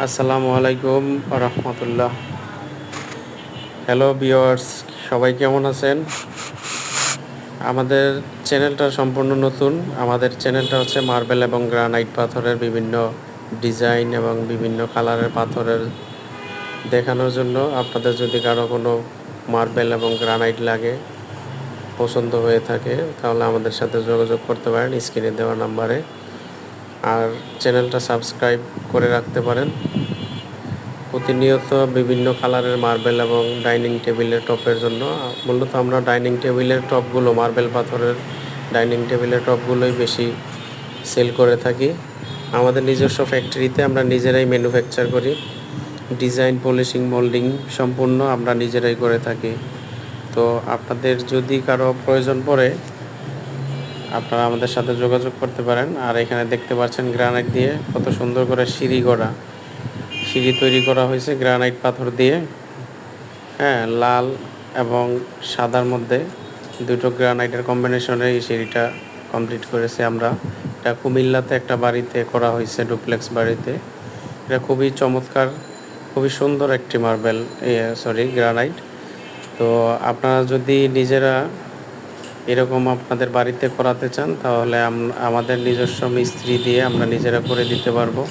আসসালামু আলাইকুম রহমতুল্লাহ। Hello viewers, সবাই কেমন আছেন? আমাদের চ্যানেলটা সম্পূর্ণ নতুন। আমাদের চ্যানেলটা হচ্ছে মার্বেল এবং গ্রানাইট পাথরের বিভিন্ন ডিজাইন এবং বিভিন্ন কালারের পাথরের দেখানোর জন্য। আপনাদের যদি কারো কোনো মার্বেল এবং গ্রানাইট লাগে, পছন্দ হয়ে থাকে, তাহলে আমাদের সাথে যোগাযোগ করতে পারেন স্ক্রিনে দেওয়া নাম্বারে। আর চ্যানেলটা সাবস্ক্রাইব করে রাখতে পারেন। প্রতিনিয়ত বিভিন্ন কালারের মার্বেল এবং ডাইনিং টেবিলের টপের জন্য মূলত আমরা ডাইনিং টেবিলের টপগুলো মার্বেল পাথরের ডাইনিং টেবিলের টপগুলোই বেশি সেল করে থাকি। আমাদের নিজস্ব ফ্যাক্টরিতে আমরা নিজেরাই ম্যানুফ্যাকচার করি। ডিজাইন, পলিশিং, মোল্ডিং সম্পূর্ণ আমরা নিজেরাই করে থাকি। তো আপনাদের যদি কারো প্রয়োজন পড়ে, আপনারা আমাদের সাথে যোগাযোগ করতে পারেন। আর এখানে দেখতে পাচ্ছেন গ্রানাইট দিয়ে কত সুন্দর করে সিঁড়ি তৈরি করা হয়েছে গ্রানাইট পাথর দিয়ে। হ্যাঁ, লাল এবং সাদার মধ্যে দুটো গ্রানাইটের কম্বিনেশনে এই সিঁড়িটা কমপ্লিট করেছি আমরা। এটা কুমিল্লাতে একটা বাড়িতে করা হয়েছে, ডুপ্লেক্স বাড়িতে। এটা খুবই চমৎকার, খুবই সুন্দর একটি মার্বেল, গ্রানাইট। তো আপনারা যদি নিজেরা এরকম আপনাদের বাড়িতে করাতে চান, তাহলে আমাদের নিজস্ব মিস্ত্রি দিয়ে আমরা নিজেরা করে দিতে পারবো।